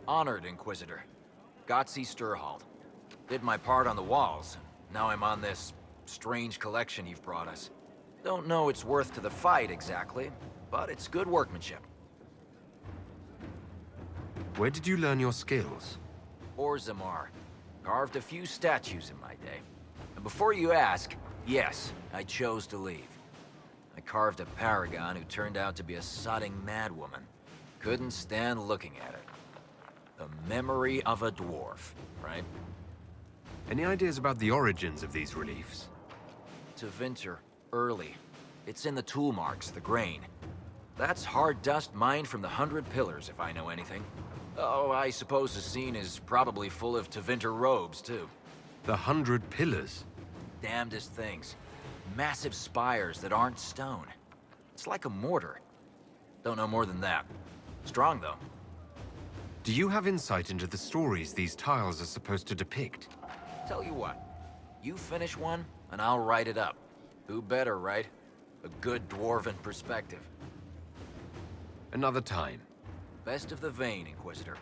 Honored Inquisitor. Gotzi Sturhald. Did my part on the walls. Now I'm on this strange collection you've brought us. Don't know its worth to the fight exactly, but it's good workmanship. Where did you learn your skills? Orzammar. Carved a few statues in my day. And before you ask, yes, I chose to leave. I carved a paragon who turned out to be a sodding madwoman. Couldn't stand looking at it. The memory of a dwarf, right? Any ideas about the origins of these reliefs? Tevinter, early. It's in the tool marks, the grain. That's hard dust mined from the 100 Pillars, if I know anything. Oh, I suppose the scene is probably full of Tevinter robes, too. The 100 Pillars? Damnedest things. Massive spires that aren't stone. It's like a mortar. Don't know more than that. Strong, though. Do you have insight into the stories these tiles are supposed to depict? Tell you what. You finish one, and I'll write it up. Who better, right? A good dwarven perspective. Another time. Best of the vein, Inquisitor.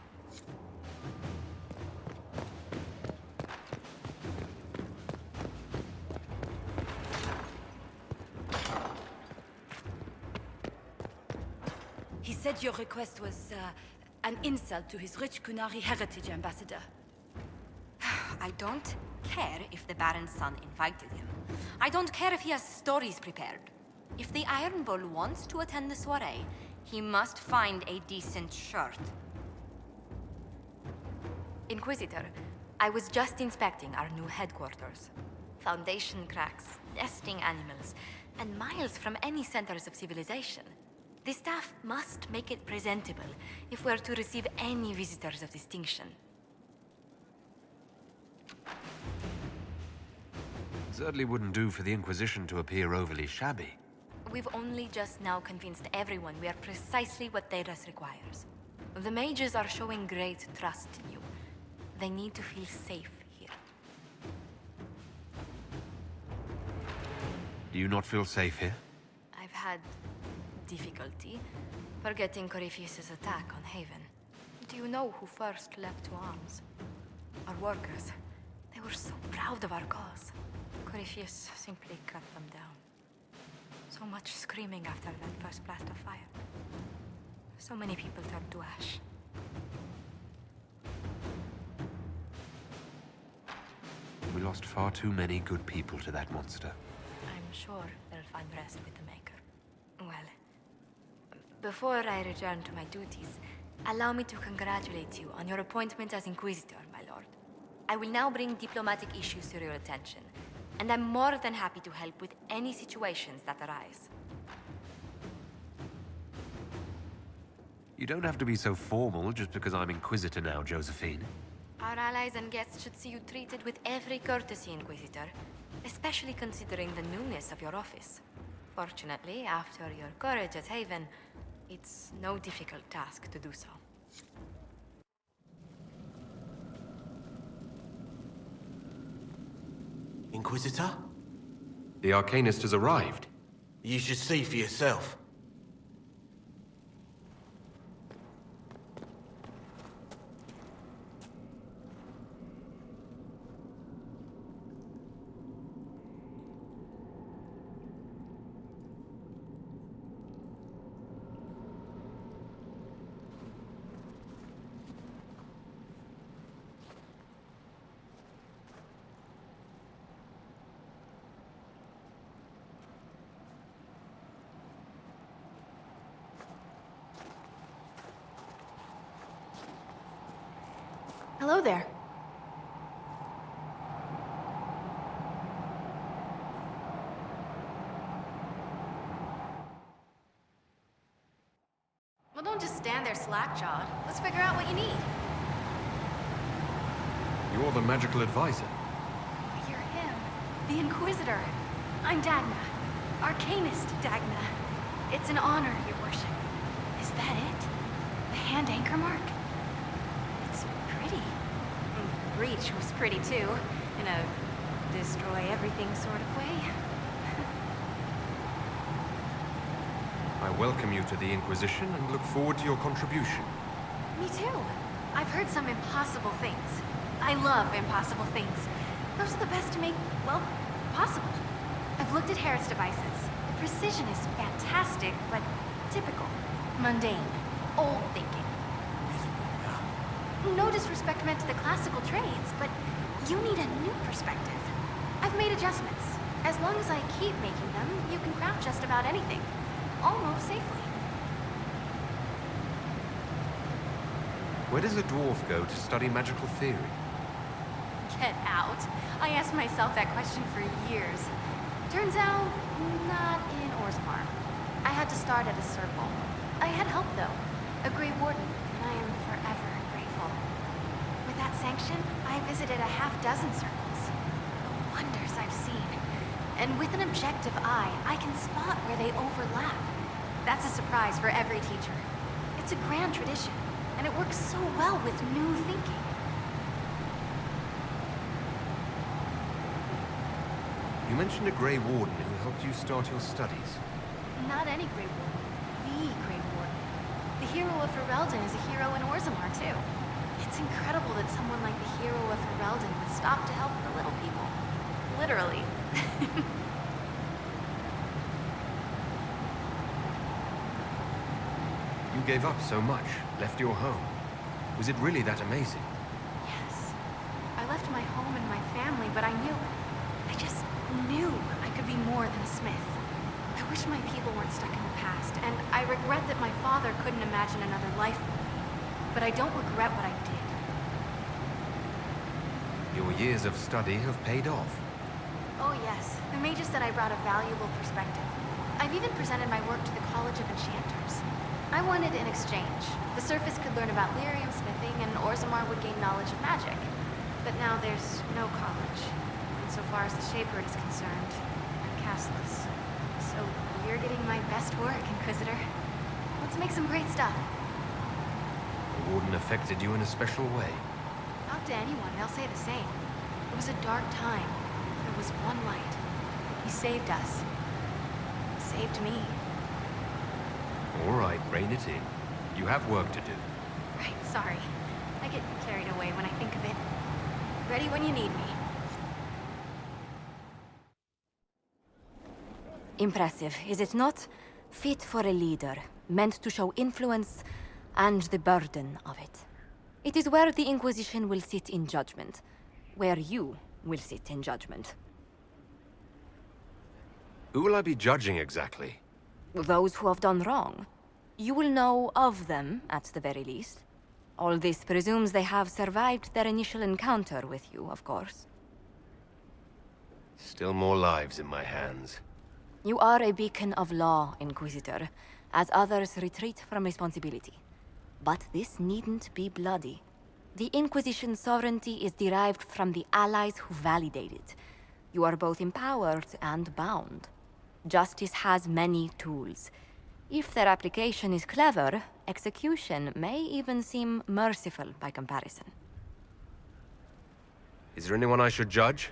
He said your request was, an insult to his rich Kunari heritage, Ambassador. I don't care if the Baron's son invited him. I don't care if he has stories prepared. If the Iron Bull wants to attend the soiree, he must find a decent shirt. Inquisitor, I was just inspecting our new headquarters. Foundation cracks, nesting animals, and miles from any centers of civilization. The staff must make it presentable if we're to receive any visitors of distinction. Certainly wouldn't do for the Inquisition to appear overly shabby. We've only just now convinced everyone we are precisely what their dress requires. The mages are showing great trust in you. They need to feel safe here. Do you not feel safe here? I've had difficulty forgetting Corypheus' attack on Haven. Do you know who first leapt to arms? Our workers. They were so proud of our cause. Corypheus simply cut them down. So much screaming after that first blast of fire. So many people turned to ash. We lost far too many good people to that monster. I'm sure they'll find rest with the Maker. Well, before I return to my duties, allow me to congratulate you on your appointment as Inquisitor, my lord. I will now bring diplomatic issues to your attention, and I'm more than happy to help with any situations that arise. You don't have to be so formal just because I'm Inquisitor now, Josephine. Our allies and guests should see you treated with every courtesy, Inquisitor, especially considering the newness of your office. Fortunately, after your courage at Haven, it's no difficult task to do so. Inquisitor? The Arcanist has arrived. You should see for yourself. Hello there. Well, don't just stand there slack-jawed. Let's figure out what you need. You're the magical advisor. You're him. The Inquisitor. I'm Dagna. Arcanist Dagna. It's an honor, your worship. Is that it? The hand anchor mark? It's pretty. Breach was pretty too, in a destroy-everything sort of way. I welcome you to the Inquisition and look forward to your contribution. Me too. I've heard some impossible things. I love impossible things. Those are the best to make, well, possible. I've looked at Harris devices. The precision is fantastic, but typical. Mundane. Old thinking. No disrespect meant to the classical trades, but you need a new perspective. I've made adjustments. As long as I keep making them, you can craft just about anything. Almost safely. Where does a dwarf go to study magical theory? Get out. I asked myself that question for years. Turns out, not in Orzammar. I had to start at a circle. I had help, though. A Grey Warden, and I am forever grateful. With that sanction, I visited a half-dozen circles. The wonders I've seen. And with an objective eye, I can spot where they overlap. That's a surprise for every teacher. It's a grand tradition, and it works so well with new thinking. You mentioned a Grey Warden who helped you start your studies. Not any Grey Warden. The Grey Warden. The hero of Ferelden is a hero in Orzammar, too. It's incredible that someone like the hero of Ferelden would stop to help the little people. Literally. You gave up so much, left your home. Was it really that amazing? Yes. I left my home and my family, but I just knew I could be more than a smith. I wish my people weren't stuck in the past, and I regret that my father couldn't imagine another life for me. But I don't regret what I did. Your years of study have paid off. Oh yes, the mage said I brought a valuable perspective. I've even presented my work to the College of Enchanters. I wanted an exchange. The surface could learn about lyrium smithing, and Orzammar would gain knowledge of magic. But now there's no college. And so far as the Shaper is concerned, I'm castless. So you're getting my best work, Inquisitor. Let's make some great stuff. The Warden affected you in a special way. Talk to anyone, they'll say the same. It was a dark time. There was one light. He saved us. Saved me. All right, rein it in. You have work to do. Right, sorry. I get carried away when I think of it. Ready when you need me. Impressive, is it not? Fit for a leader, meant to show influence and the burden of it. It is where the Inquisition will sit in judgment. Where you will sit in judgment. Who will I be judging exactly? Those who have done wrong. You will know of them, at the very least. All this presumes they have survived their initial encounter with you, of course. Still more lives in my hands. You are a beacon of law, Inquisitor, as others retreat from responsibility. But this needn't be bloody. The Inquisition's sovereignty is derived from the allies who validate it. You are both empowered and bound. Justice has many tools. If their application is clever, execution may even seem merciful by comparison. Is there anyone I should judge?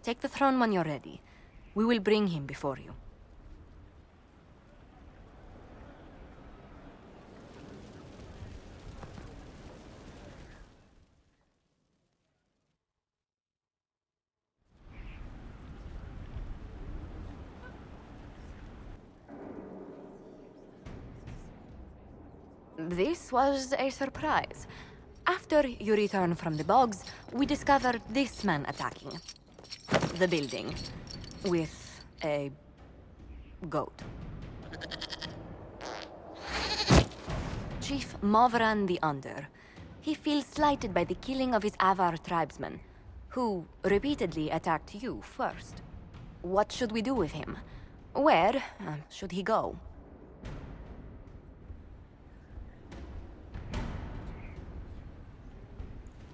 Take the throne when you're ready. We will bring him before you. This was a surprise. After you return from the bogs, we discovered this man attacking the building with a goat. Chief Movran the Under. He feels slighted by the killing of his Avar tribesmen, who repeatedly attacked you first. What should we do with him? Where should he go?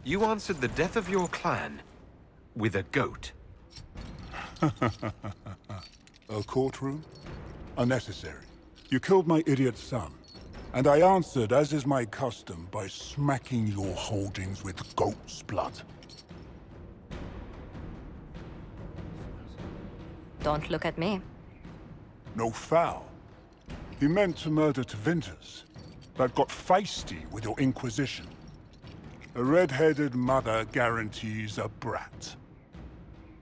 You answered the death of your clan with a goat. A courtroom? Unnecessary. You killed my idiot son, and I answered, as is my custom, by smacking your holdings with goat's blood. Don't look at me. No foul. He meant to murder Tevinters, but got feisty with your Inquisition. A red-headed mother guarantees a brat.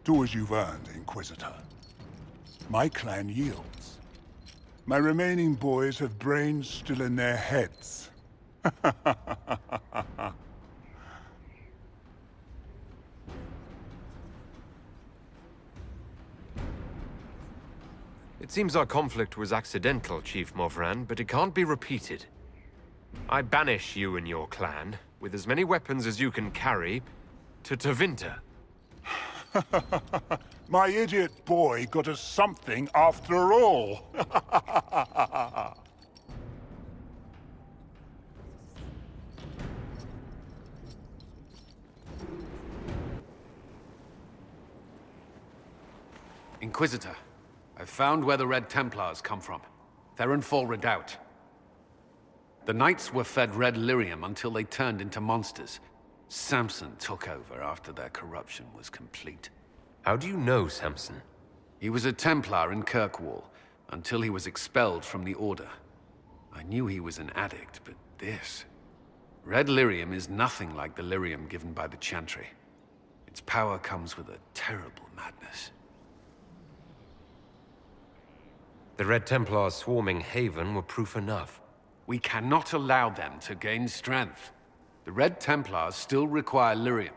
Do as you've earned, Inquisitor. My clan yields. My remaining boys have brains still in their heads. It seems our conflict was accidental, Chief Morvran, but it can't be repeated. I banish you and your clan, with as many weapons as you can carry, to Tevinter. My idiot boy got us something after all. Inquisitor, I've found where the Red Templars come from. Therenfall Redoubt. The Knights were fed red lyrium until they turned into monsters. Samson took over after their corruption was complete. How do you know Samson? He was a Templar in Kirkwall, until he was expelled from the Order. I knew he was an addict, but this... Red lyrium is nothing like the lyrium given by the Chantry. Its power comes with a terrible madness. The Red Templars swarming Haven were proof enough. We cannot allow them to gain strength. The Red Templars still require lyrium.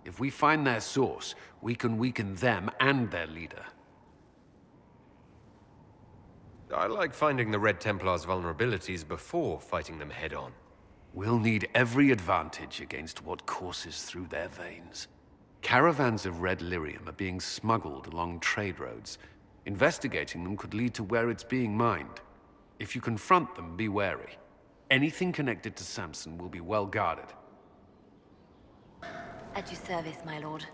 If we find their source, we can weaken them and their leader. I like finding the Red Templars' vulnerabilities before fighting them head-on. We'll need every advantage against what courses through their veins. Caravans of red lyrium are being smuggled along trade roads. Investigating them could lead to where it's being mined. If you confront them, be wary. Anything connected to Samson will be well guarded. At your service, my lord.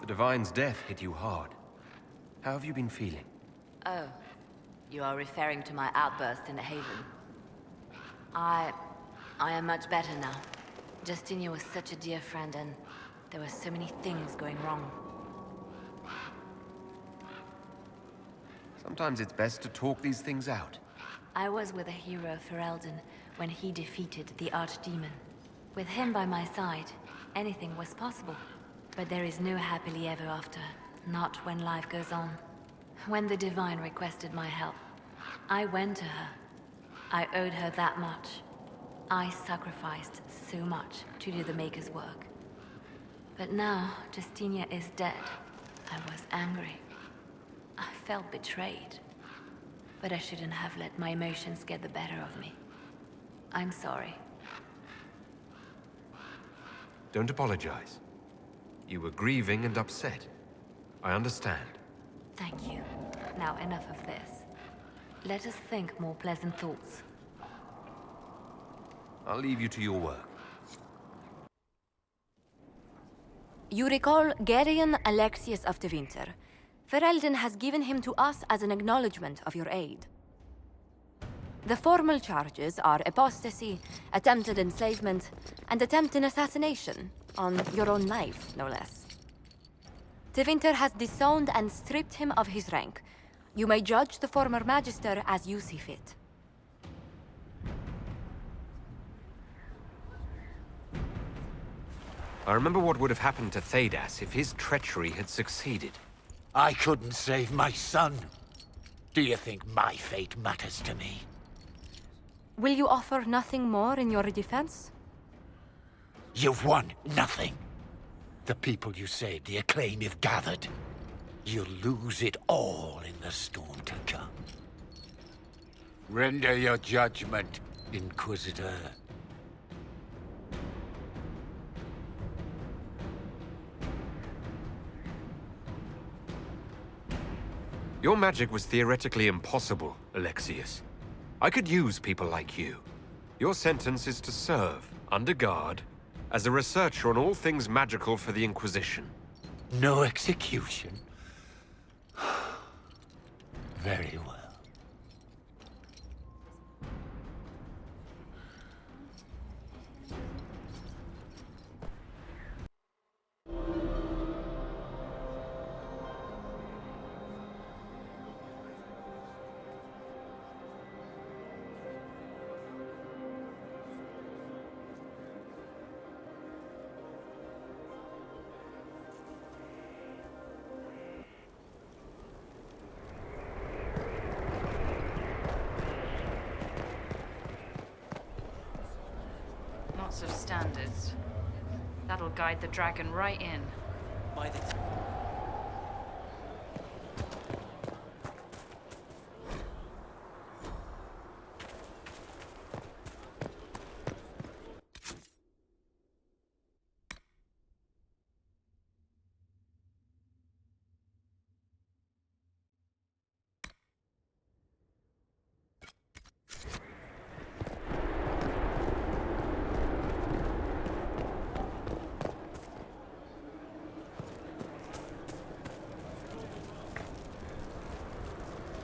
The Divine's death hit you hard. How have you been feeling? Oh, you are referring to my outburst in the Haven. I am much better now. Justinia was such a dear friend, and there were so many things going wrong. Sometimes it's best to talk these things out. I was with the hero Ferelden when he defeated the Archdemon. With him by my side, anything was possible. But there is no happily ever after, not when life goes on. When the Divine requested my help, I went to her. I owed her that much. I sacrificed so much to do the Maker's work. But now, Justinia is dead. I was angry. I felt betrayed. But I shouldn't have let my emotions get the better of me. I'm sorry. Don't apologize. You were grieving and upset. I understand. Thank you. Now enough of this. Let us think more pleasant thoughts. I'll leave you to your work. You recall Gerion Alexius of Tevinter. Ferelden has given him to us as an acknowledgement of your aid. The formal charges are apostasy, attempted enslavement, and attempted assassination, on your own life, no less. Tevinter has disowned and stripped him of his rank. You may judge the former Magister as you see fit. I remember what would have happened to Thedas if his treachery had succeeded. I couldn't save my son. Do you think my fate matters to me? Will you offer nothing more in your defense? You've won nothing. The people you saved, the acclaim you've gathered. You'll lose it all in the storm to come. Render your judgment, Inquisitor. Your magic was theoretically impossible, Alexius. I could use people like you. Your sentence is to serve, under guard, as a researcher on all things magical for the Inquisition. No execution? Very well. Lots of standards. That'll guide the dragon right in. By the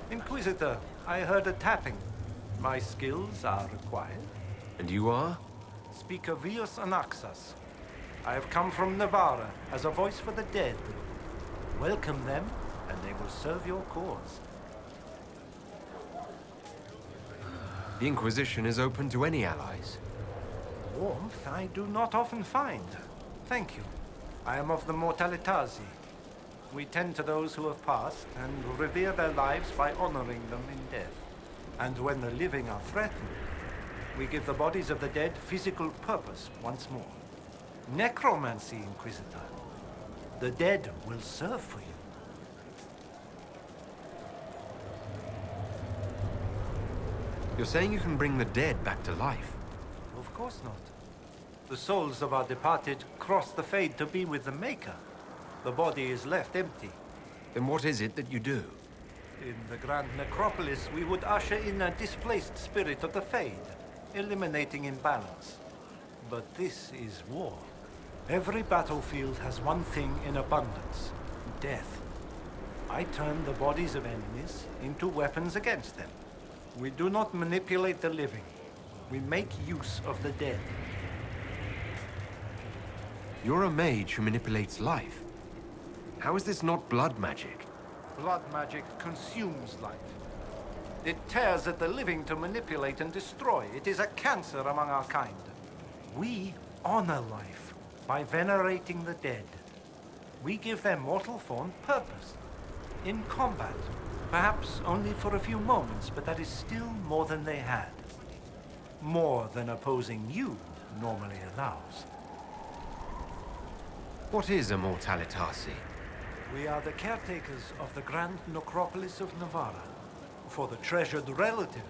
Inquisitor, I heard a tapping. My skills are required. And you are? Speak of Vios Anaxas. I have come from Navarra as a voice for the dead. Welcome them, and they will serve your cause. The Inquisition is open to any allies. Warmth I do not often find. Thank you. I am of the Mortalitasi. We tend to those who have passed and revere their lives by honoring them in death. And when the living are threatened, we give the bodies of the dead physical purpose once more. Necromancy, Inquisitor. The dead will serve for you. You're saying you can bring the dead back to life? Of course not. The souls of our departed cross the Fade to be with the Maker. The body is left empty. Then what is it that you do? In the Grand Necropolis, we would usher in a displaced spirit of the Fade, eliminating imbalance. But this is war. Every battlefield has one thing in abundance: death. I turn the bodies of enemies into weapons against them. We do not manipulate the living. We make use of the dead. You're a mage who manipulates life. How is this not blood magic? Blood magic consumes life. It tears at the living to manipulate and destroy. It is a cancer among our kind. We honor life by venerating the dead. We give their mortal form purpose. In combat, perhaps only for a few moments, but that is still more than they had. More than opposing you normally allows. What is a Mortalitasi? We are the caretakers of the Grand Necropolis of Navarra. For the treasured relative,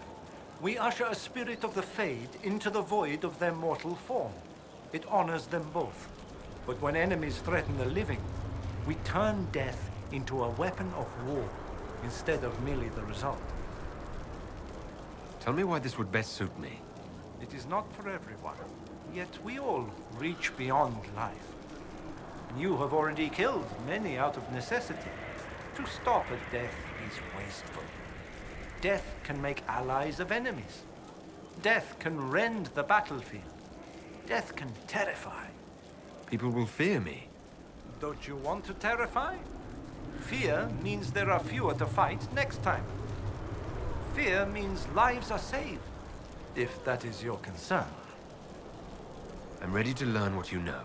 we usher a spirit of the Fade into the void of their mortal form. It honors them both. But when enemies threaten the living, we turn death into a weapon of war, instead of merely the result. Tell me why this would best suit me. It is not for everyone, yet we all reach beyond life. You have already killed many out of necessity. To stop at death is wasteful. Death can make allies of enemies. Death can rend the battlefield. Death can terrify. People will fear me. Don't you want to terrify? Fear means there are fewer to fight next time. Fear means lives are saved, if that is your concern. I'm ready to learn what you know.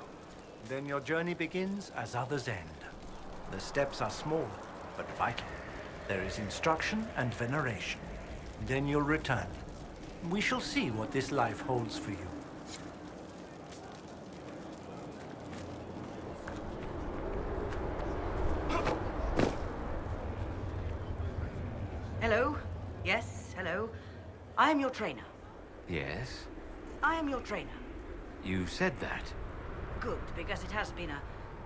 Then your journey begins as others end. The steps are small, but vital. There is instruction and veneration. Then you'll return. We shall see what this life holds for you. Hello? Yes, hello. I am your trainer. Yes? I am your trainer. You said that. Good, because it has been a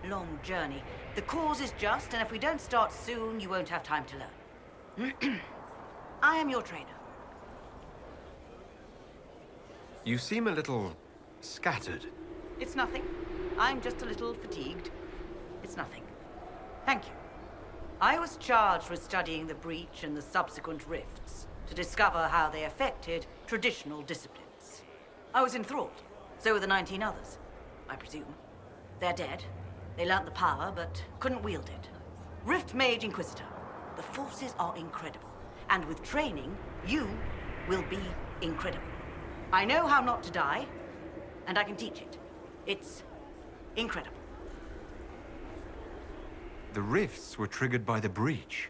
long journey. The cause is just, and if we don't start soon, you won't have time to learn. I am your trainer. You seem a little scattered. It's nothing. I'm just a little fatigued. It's nothing. Thank you. I was charged with studying the breach and the subsequent rifts to discover how they affected traditional disciplines. I was enthralled. So were the 19 others, I presume. They're dead. They learnt the power, but couldn't wield it. Rift Mage Inquisitor. The forces are incredible. And with training, you will be incredible. I know how not to die, and I can teach it. It's incredible. The rifts were triggered by the breach.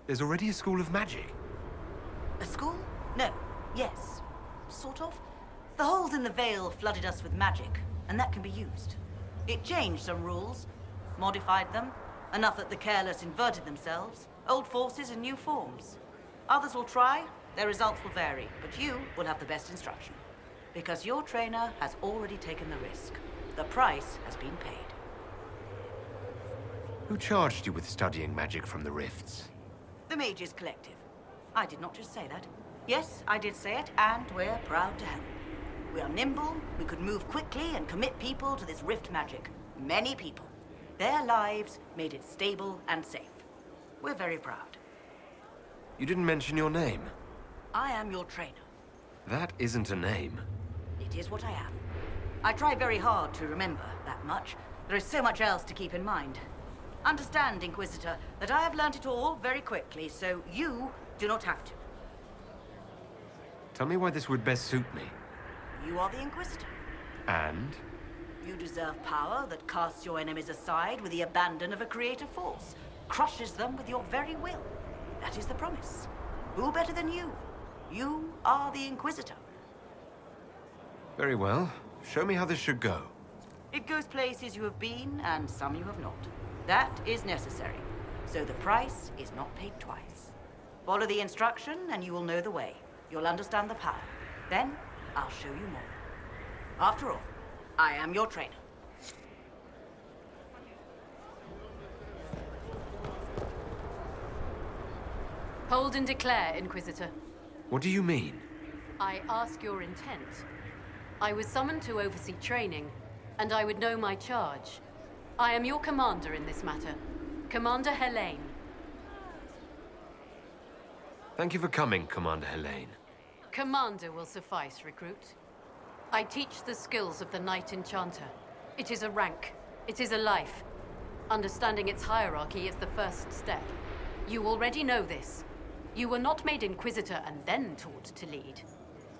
There's already a school of magic. A school? No. Yes. Sort of. The holes in the veil flooded us with magic, and that can be used. It changed some rules, modified them, enough that the careless inverted themselves, old forces in new forms. Others will try, their results will vary, but you will have the best instruction. Because your trainer has already taken the risk. The price has been paid. Who charged you with studying magic from the rifts? The Mages Collective. I did not just say that. Yes, I did say it, and we're proud to help. We are nimble, we could move quickly and commit people to this rift magic. Many people. Their lives made it stable and safe. We're very proud. You didn't mention your name. I am your trainer. That isn't a name. It is what I am. I try very hard to remember that much. There is so much else to keep in mind. Understand, Inquisitor, that I have learnt it all very quickly, so you do not have to. Tell me why this would best suit me. You are the Inquisitor. And? You deserve power that casts your enemies aside with the abandon of a creative force, crushes them with your very will. That is the promise. Who better than you? You are the Inquisitor. Very well. Show me how this should go. It goes places you have been, and some you have not. That is necessary. So the price is not paid twice. Follow the instruction, and you will know the way. You'll understand the power. Then, I'll show you more. After all, I am your trainer. Hold and declare, Inquisitor. What do you mean? I ask your intent. I was summoned to oversee training, and I would know my charge. I am your commander in this matter, Commander Helene. Thank you for coming, Commander Helene. Commander will suffice, recruit. I teach the skills of the Knight Enchanter. It is a rank. It is a life. Understanding its hierarchy is the first step. You already know this. You were not made Inquisitor and then taught to lead.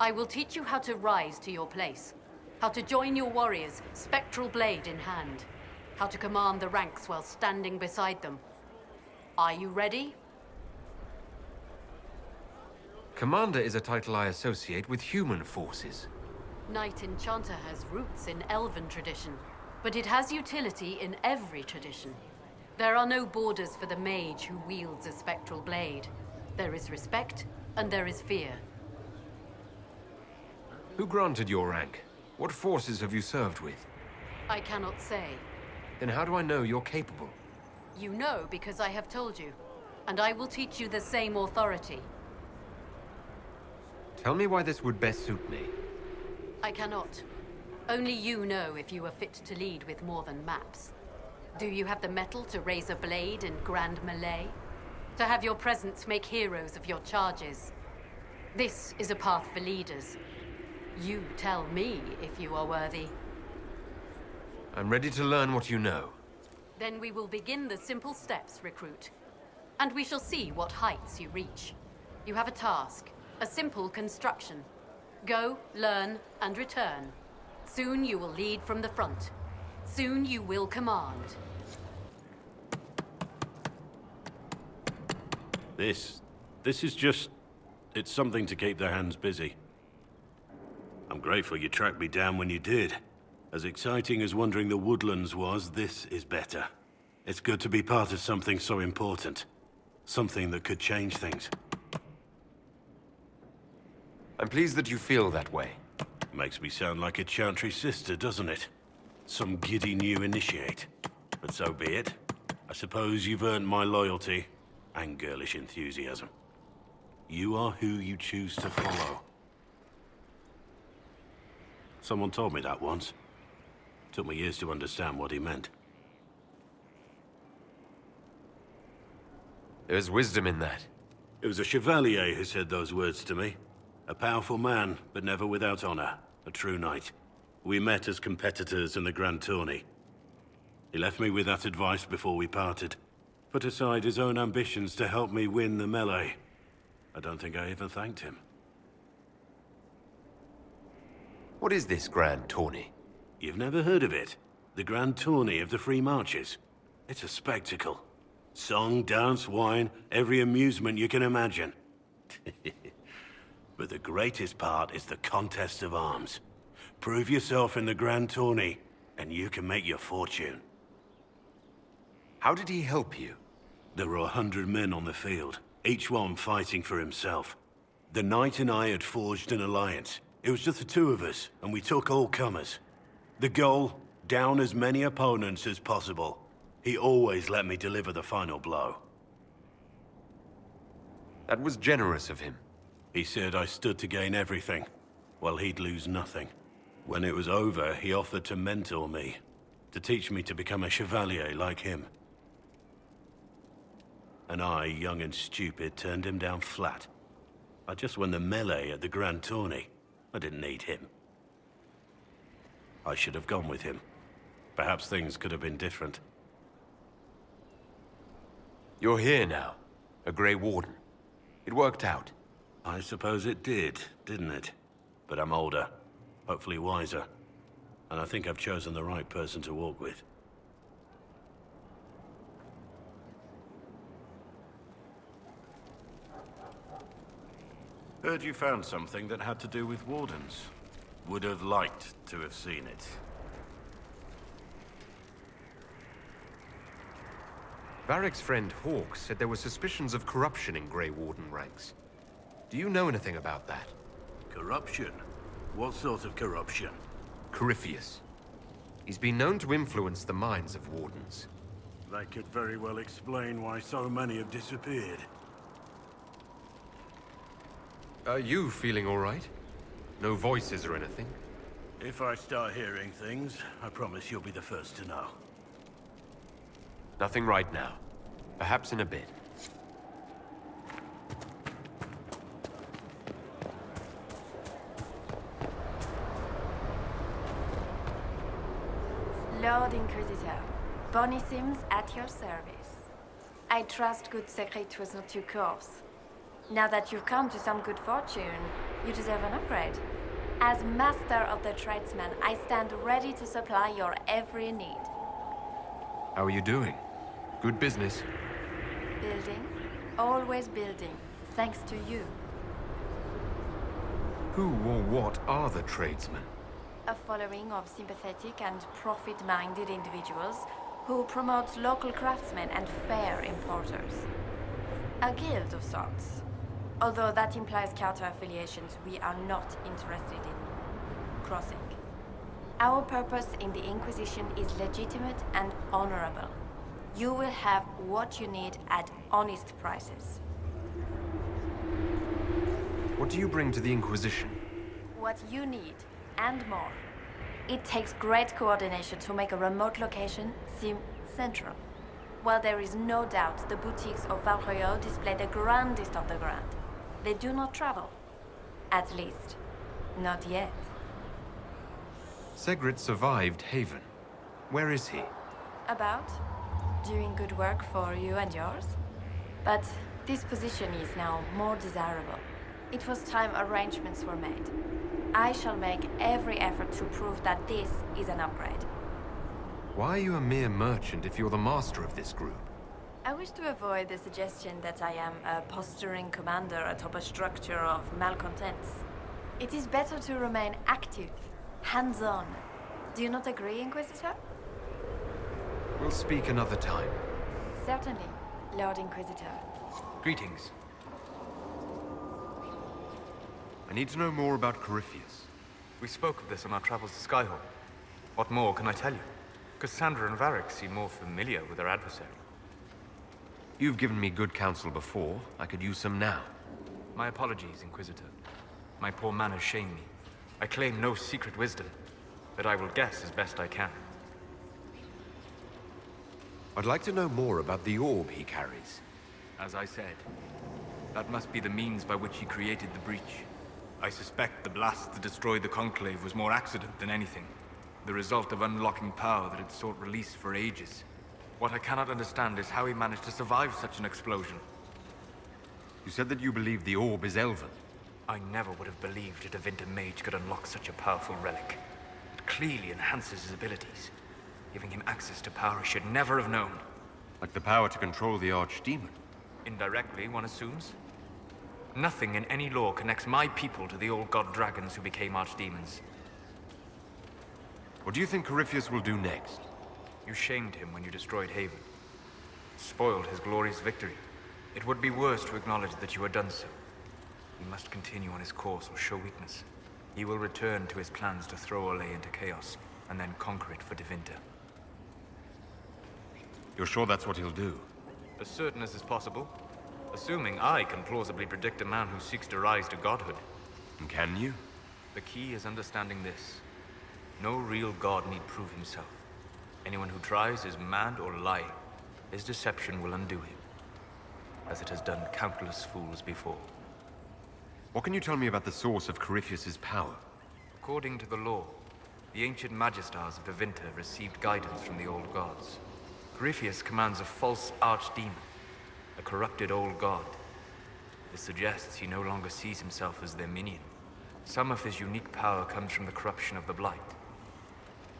I will teach you how to rise to your place, how to join your warriors, spectral blade in hand, how to command the ranks while standing beside them. Are you ready? Commander is a title I associate with human forces. Knight Enchanter has roots in Elven tradition, but it has utility in every tradition. There are no borders for the mage who wields a spectral blade. There is respect, and there is fear. Who granted your rank? What forces have you served with? I cannot say. Then how do I know you're capable? You know because I have told you, and I will teach you the same authority. Tell me why this would best suit me. I cannot. Only you know if you are fit to lead with more than maps. Do you have the mettle to raise a blade in grand melee? To have your presence make heroes of your charges? This is a path for leaders. You tell me if you are worthy. I'm ready to learn what you know. Then we will begin the simple steps, recruit. And we shall see what heights you reach. You have a task, a simple construction. Go, learn, and return. Soon you will lead from the front. Soon you will command. This is just... it's something to keep their hands busy. I'm grateful you tracked me down when you did. As exciting as wandering the woodlands was, this is better. It's good to be part of something so important. Something that could change things. I'm pleased that you feel that way. Makes me sound like a chantry sister, doesn't it? Some giddy new initiate. But so be it. I suppose you've earned my loyalty and girlish enthusiasm. You are who you choose to follow. Someone told me that once. Took me years to understand what he meant. There's wisdom in that. It was a chevalier who said those words to me. A powerful man, but never without honor. A true knight. We met as competitors in the Grand Tourney. He left me with that advice before we parted. Put aside his own ambitions to help me win the melee. I don't think I even thanked him. What is this Grand Tourney? You've never heard of it? The Grand Tourney of the Free Marches. It's a spectacle. Song, dance, wine, every amusement you can imagine. But the greatest part is the contest of arms. Prove yourself in the Grand Tourney, and you can make your fortune. How did he help you? There were 100 men on the field, each one fighting for himself. The knight and I had forged an alliance. It was just the two of us, and we took all comers. The goal, down as many opponents as possible. He always let me deliver the final blow. That was generous of him. He said I stood to gain everything, while he'd lose nothing. When it was over, he offered to mentor me, to teach me to become a chevalier like him. And I, young and stupid, turned him down flat. I just won the melee at the Grand Tourney. I didn't need him. I should have gone with him. Perhaps things could have been different. You're here now, a Grey Warden. It worked out. I suppose it did, didn't it? But I'm older, hopefully wiser. And I think I've chosen the right person to walk with. Heard you found something that had to do with wardens. Would have liked to have seen it. Varric's friend Hawk said there were suspicions of corruption in Grey Warden ranks. Do you know anything about that? Corruption? What sort of corruption? Corypheus. He's been known to influence the minds of wardens. That could very well explain why so many have disappeared. Are you feeling all right? No voices or anything? If I start hearing things, I promise you'll be the first to know. Nothing right now. Perhaps in a bit. Lord Inquisitor, Bonnie Sims at your service. I trust good secret was not your course. Now that you've come to some good fortune, you deserve an upgrade. As Master of the Tradesman, I stand ready to supply your every need. How are you doing? Good business? Building, always building, thanks to you. Who or what are the tradesmen? A following of sympathetic and profit-minded individuals who promote local craftsmen and fair importers. A guild of sorts. Although that implies counter-affiliations we are not interested in crossing. Our purpose in the Inquisition is legitimate and honorable. You will have what you need at honest prices. What do you bring to the Inquisition? What you need, and more. It takes great coordination to make a remote location seem central. While there is no doubt the boutiques of Valroyo display the grandest of the grand, they do not travel. At least, not yet. Segret survived Haven. Where is he? About? Doing good work for you and yours? But this position is now more desirable. It was time arrangements were made. I shall make every effort to prove that this is an upgrade. Why are you a mere merchant if you're the master of this group? I wish to avoid the suggestion that I am a posturing commander atop a structure of malcontents. It is better to remain active, hands-on. Do you not agree, Inquisitor? We'll speak another time. Certainly, Lord Inquisitor. Greetings. I need to know more about Corypheus. We spoke of this on our travels to Skyhall. What more can I tell you? Cassandra and Varric seem more familiar with their adversary. You've given me good counsel before. I could use some now. My apologies, Inquisitor. My poor manners shame me. I claim no secret wisdom, but I will guess as best I can. I'd like to know more about the orb he carries. As I said, that must be the means by which he created the breach. I suspect the blast that destroyed the Conclave was more accident than anything. The result of unlocking power that had sought release for ages. What I cannot understand is how he managed to survive such an explosion. You said that you believe the orb is elven. I never would have believed a Devinter mage could unlock such a powerful relic. It clearly enhances his abilities, giving him access to power he should never have known. Like the power to control the Archdemon. Indirectly, one assumes. Nothing in any law connects my people to the old god dragons who became archdemons. What do you think Corypheus will do next? You shamed him when you destroyed Haven. Spoiled his glorious victory. It would be worse to acknowledge that you had done so. He must continue on his course or show weakness. He will return to his plans to throw Olay into chaos, and then conquer it for Devinter. You're sure that's what he'll do? As certain as is possible. Assuming I can plausibly predict a man who seeks to rise to godhood. And can you? The key is understanding this. No real god need prove himself. Anyone who tries is mad or lying. His deception will undo him, as it has done countless fools before. What can you tell me about the source of Corypheus's power? According to the law, the ancient Magistars of Devinter received guidance from the old gods. Corypheus commands a false archdemon, a corrupted old god. This suggests he no longer sees himself as their minion. Some of his unique power comes from the corruption of the Blight.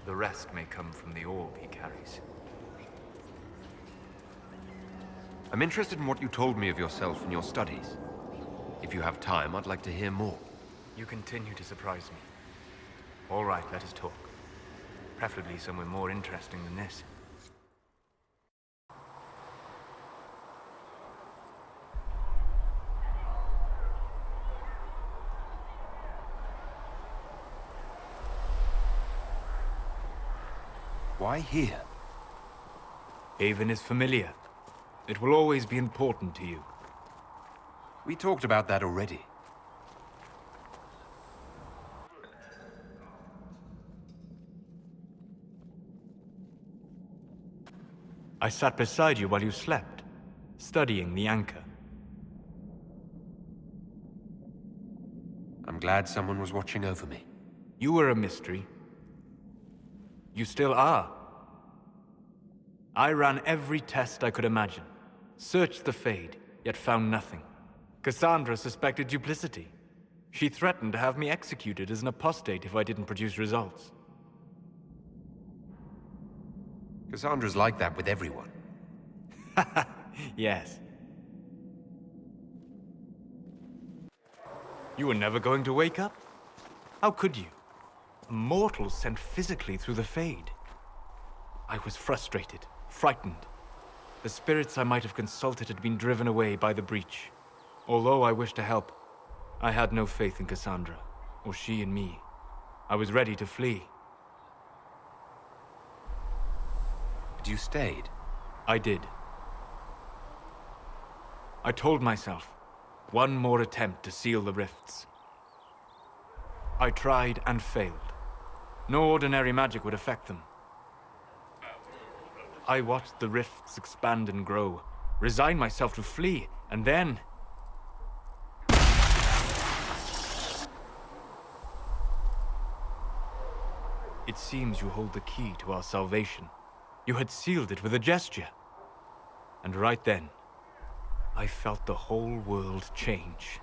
The rest may come from the orb he carries. I'm interested in what you told me of yourself and your studies. If you have time, I'd like to hear more. You continue to surprise me. All right, let us talk. Preferably somewhere more interesting than this. Why here? Haven is familiar. It will always be important to you. We talked about that already. I sat beside you while you slept, studying the anchor. I'm glad someone was watching over me. You were a mystery. You still are. I ran every test I could imagine. Searched the Fade, yet found nothing. Cassandra suspected duplicity. She threatened to have me executed as an apostate if I didn't produce results. Cassandra's like that with everyone. Yes. You were never going to wake up? How could you? A mortal sent physically through the Fade. I was frustrated, frightened. The spirits I might have consulted had been driven away by the breach. Although I wished to help, I had no faith in Cassandra, or she in me. I was ready to flee. But you stayed. I did. I told myself, one more attempt to seal the rifts. I tried and failed. No ordinary magic would affect them. I watched the rifts expand and grow, resigned myself to flee, and then... It seems you hold the key to our salvation. You had sealed it with a gesture. And right then, I felt the whole world change.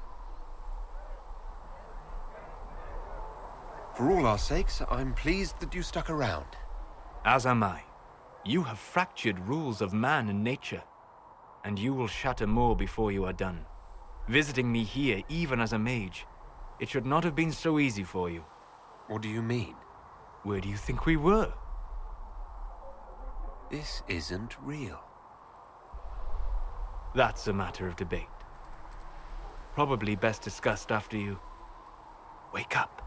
For all our sakes, I'm pleased that you stuck around. As am I. You have fractured rules of man and nature, and you will shatter more before you are done. Visiting me here, even as a mage, it should not have been so easy for you. What do you mean? Where do you think we were? This isn't real. That's a matter of debate. Probably best discussed after you wake up.